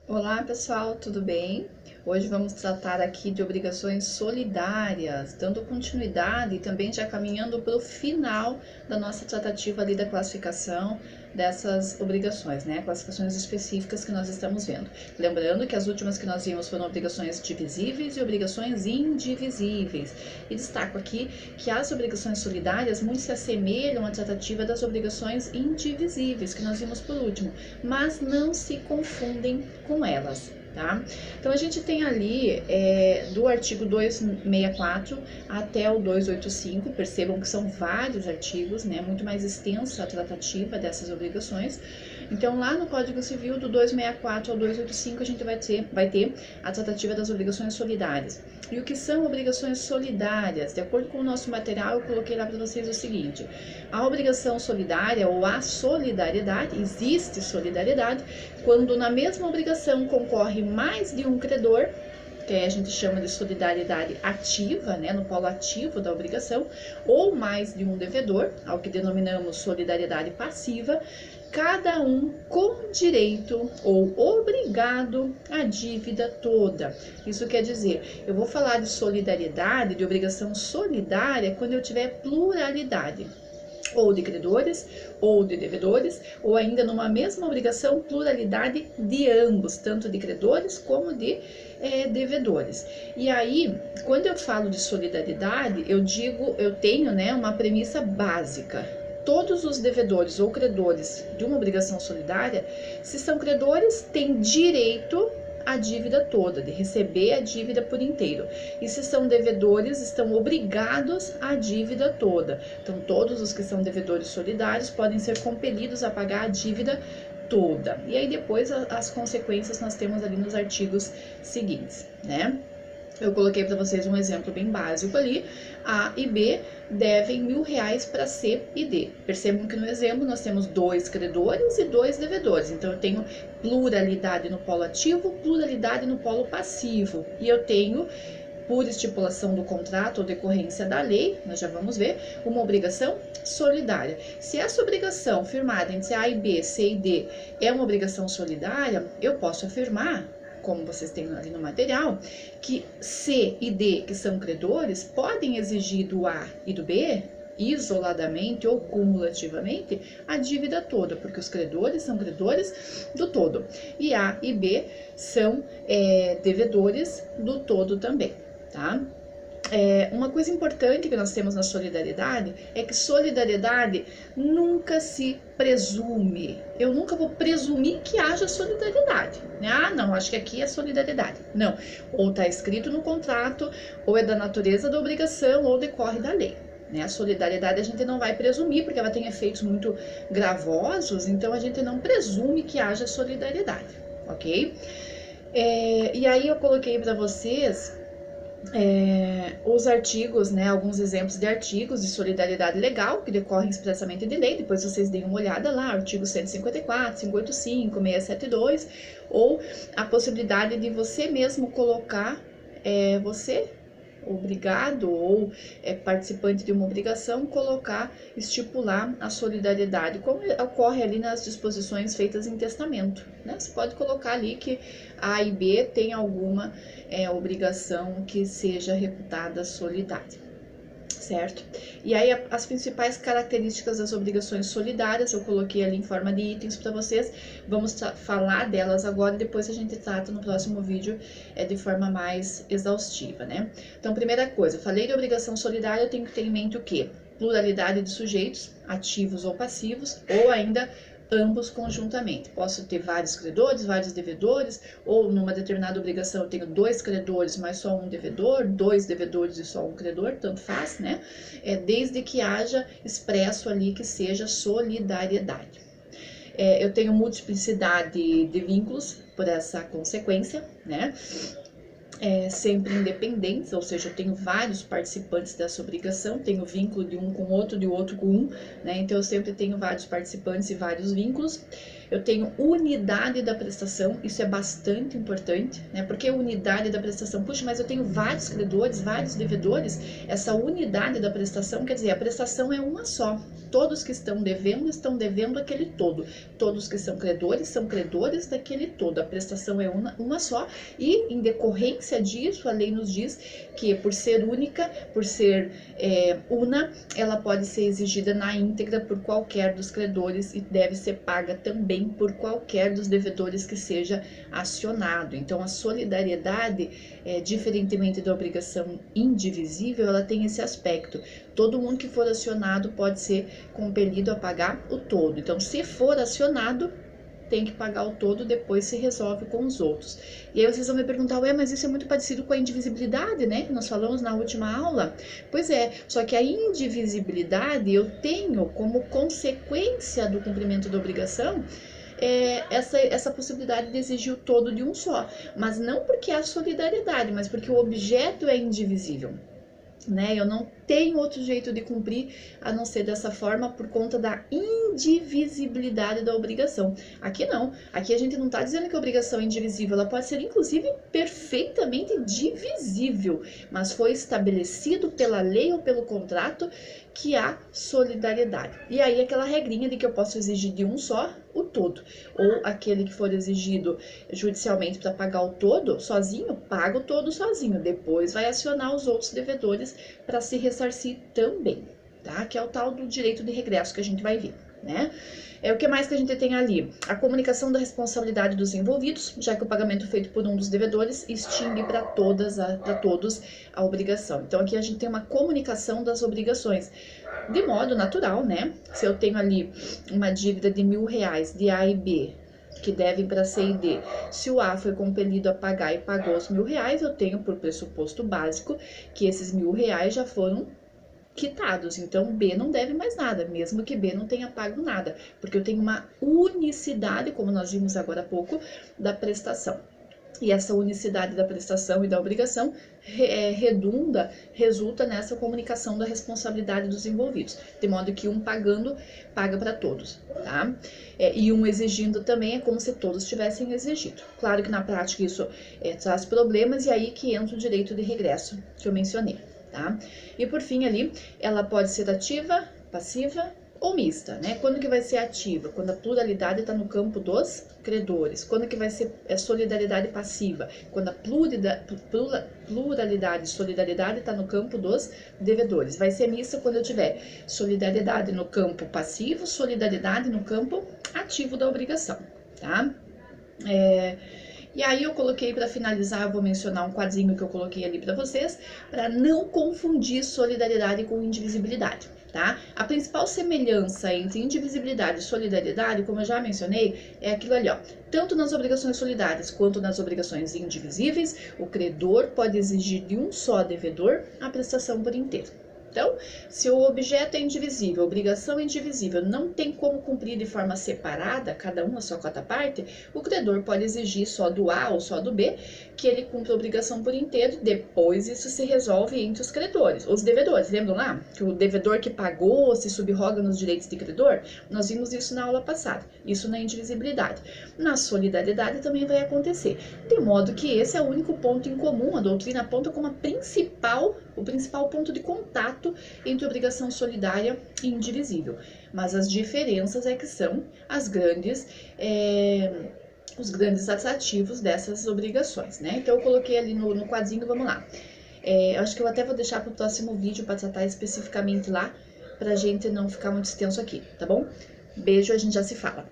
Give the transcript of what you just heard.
Olá pessoal, tudo bem? Hoje vamos tratar aqui de obrigações solidárias, dando continuidade e também já caminhando para o final da nossa tratativa ali da classificação dessas obrigações, né? Classificações específicas que nós estamos vendo. Lembrando que as últimas que nós vimos foram obrigações divisíveis e obrigações indivisíveis. E destaco aqui que as obrigações solidárias muito se assemelham à tratativa das obrigações indivisíveis, que nós vimos por último, mas não se confundem com elas. Tá? Então a gente tem ali do artigo 264 até o 285, percebam que são vários artigos, né? Muito mais extensa a tratativa dessas obrigações. Então lá no Código Civil do 264 ao 285 a gente vai ter a tratativa das obrigações solidárias. E o que são obrigações solidárias? De acordo com o nosso material, eu coloquei lá para vocês o seguinte: a obrigação solidária ou a solidariedade, existe solidariedade quando na mesma obrigação concorre mais de um credor, que a gente chama de solidariedade ativa, né, no polo ativo da obrigação, ou mais de um devedor, ao que denominamos solidariedade passiva, cada um com direito ou obrigado à dívida toda. Isso quer dizer, eu vou falar de solidariedade, de obrigação solidária, quando eu tiver pluralidade, ou de credores, ou de devedores, ou ainda numa mesma obrigação, pluralidade de ambos, tanto de credores como de devedores. E aí, quando eu falo de solidariedade, eu tenho, né, uma premissa básica. Todos os devedores ou credores de uma obrigação solidária, se são credores, têm direito a dívida toda, de receber a dívida por inteiro. E se são devedores, estão obrigados à dívida toda. Então, todos os que são devedores solidários podem ser compelidos a pagar a dívida toda. E aí depois as consequências nós temos ali nos artigos seguintes, né? Eu coloquei para vocês um exemplo bem básico ali. A e B devem R$ 1.000 para C e D. Percebam que no exemplo nós temos 2 credores e 2 devedores. Então eu tenho pluralidade no polo ativo, pluralidade no polo passivo. E eu tenho, por estipulação do contrato ou decorrência da lei, nós já vamos ver, uma obrigação solidária. Se essa obrigação firmada entre A e B, C e D é uma obrigação solidária, eu posso afirmar, como vocês têm ali no material, que C e D, que são credores, podem exigir do A e do B, isoladamente ou cumulativamente, a dívida toda, porque os credores são credores do todo, e A e B são devedores do todo também, tá? Uma coisa importante que nós temos na solidariedade é que solidariedade nunca se presume. Eu nunca vou presumir que haja solidariedade, né? Ah, não, acho que aqui é solidariedade. Não, ou está escrito no contrato, ou é da natureza da obrigação, ou decorre da lei. Né? A solidariedade a gente não vai presumir, porque ela tem efeitos muito gravosos, então a gente não presume que haja solidariedade, ok? E aí eu coloquei para vocês os artigos, né, alguns exemplos de artigos de solidariedade legal que decorrem expressamente de lei. Depois vocês deem uma olhada lá, artigo 154, 585, 672, ou a possibilidade de você mesmo colocar, você obrigado ou participante de uma obrigação, estipular a solidariedade, como ocorre ali nas disposições feitas em testamento, né? Você pode colocar ali que A e B tem alguma obrigação que seja reputada solidária, certo? E aí as principais características das obrigações solidárias eu coloquei ali em forma de itens para vocês. Vamos falar delas agora e depois a gente trata no próximo vídeo de forma mais exaustiva, né? Então, primeira coisa, eu falei de obrigação solidária, eu tenho que ter em mente o quê? Pluralidade de sujeitos, ativos ou passivos, ou ainda ambos conjuntamente. Posso ter vários credores, vários devedores, ou numa determinada obrigação eu tenho 2 credores, mas só um devedor, 2 devedores e só um credor, tanto faz, né? Desde que haja expresso ali que seja solidariedade. Eu tenho multiplicidade de vínculos por essa consequência, né? Sempre independentes, ou seja, eu tenho vários participantes dessa obrigação, tenho vínculo de um com outro, de outro com um, né? Então eu sempre tenho vários participantes e vários vínculos. Eu tenho unidade da prestação, isso é bastante importante, né? Porque unidade da prestação, puxa, mas eu tenho vários credores, vários devedores. Essa unidade da prestação quer dizer, a prestação é uma só. Todos que estão devendo aquele todo. Todos que são credores daquele todo. A prestação é uma só e, em decorrência disso, a lei nos diz que, por ser única, por ser una, ela pode ser exigida na íntegra por qualquer dos credores e deve ser paga também por qualquer dos devedores que seja acionado. Então, a solidariedade, diferentemente da obrigação indivisível, ela tem esse aspecto. Todo mundo que for acionado pode ser compelido a pagar o todo. Então, se for acionado, tem que pagar o todo, depois se resolve com os outros. E aí vocês vão me perguntar, ué, mas isso é muito parecido com a indivisibilidade, né? Que nós falamos na última aula. Pois é, só que a indivisibilidade eu tenho como consequência do cumprimento da obrigação essa possibilidade de exigir o todo de um só. Mas não porque há solidariedade, mas porque o objeto é indivisível. Né? Eu não tenho outro jeito de cumprir a não ser dessa forma por conta da indivisibilidade da obrigação. Aqui não, aqui a gente não está dizendo que a obrigação é indivisível, ela pode ser inclusive perfeitamente divisível, mas foi estabelecido pela lei ou pelo contrato que há solidariedade. E aí aquela regrinha de que eu posso exigir de um só o todo, ou aquele que for exigido judicialmente para pagar o todo sozinho, paga o todo sozinho, depois vai acionar os outros devedores para se ressarcir também, tá? Que é o tal do direito de regresso que a gente vai ver, né? O que mais que a gente tem ali? A comunicação da responsabilidade dos envolvidos, já que o pagamento feito por um dos devedores extingue para todos a obrigação. Então, aqui a gente tem uma comunicação das obrigações, de modo natural, né? Se eu tenho ali uma dívida de R$1.000 de A e B, que devem para C e D. Se o A foi compelido a pagar e pagou os R$1.000, eu tenho por pressuposto básico que esses R$1.000 já foram quitados, então B não deve mais nada, mesmo que B não tenha pago nada, porque eu tenho uma unicidade, como nós vimos agora há pouco, da prestação. E essa unicidade da prestação e da obrigação resulta nessa comunicação da responsabilidade dos envolvidos, de modo que um pagando, paga para todos, tá? E um exigindo também é como se todos tivessem exigido. Claro que na prática isso traz problemas, e aí que entra o direito de regresso, que eu mencionei, tá? E por fim ali, ela pode ser ativa, passiva ou mista, né? Quando que vai ser ativa? Quando a pluralidade está no campo dos credores. Quando que vai ser solidariedade passiva? Quando a pluralidade e solidariedade está no campo dos devedores. Vai ser mista quando eu tiver solidariedade no campo passivo, solidariedade no campo ativo da obrigação, tá? E aí eu coloquei, para finalizar, eu vou mencionar um quadrinho que eu coloquei ali para vocês, para não confundir solidariedade com indivisibilidade, tá? A principal semelhança entre indivisibilidade e solidariedade, como eu já mencionei, é aquilo ali, ó. Tanto nas obrigações solidárias quanto nas obrigações indivisíveis, o credor pode exigir de um só devedor a prestação por inteiro. Então, se o objeto é indivisível, a obrigação é indivisível, não tem como cumprir de forma separada, cada uma a sua cota parte, o credor pode exigir só do A ou só do B, que ele cumpra a obrigação por inteiro, depois isso se resolve entre os credores, os devedores. Lembram lá? Que o devedor que pagou se subroga nos direitos de credor? Nós vimos isso na aula passada, isso na indivisibilidade. Na solidariedade também vai acontecer, de modo que esse é o único ponto em comum, a doutrina aponta como o principal ponto de contato entre obrigação solidária e indivisível. Mas as diferenças é que são os grandes atrativos dessas obrigações, né? Então eu coloquei ali no quadrinho, vamos lá. Acho que eu até vou deixar para o próximo vídeo para tratar especificamente lá, para a gente não ficar muito extenso aqui, tá bom? Beijo, a gente já se fala.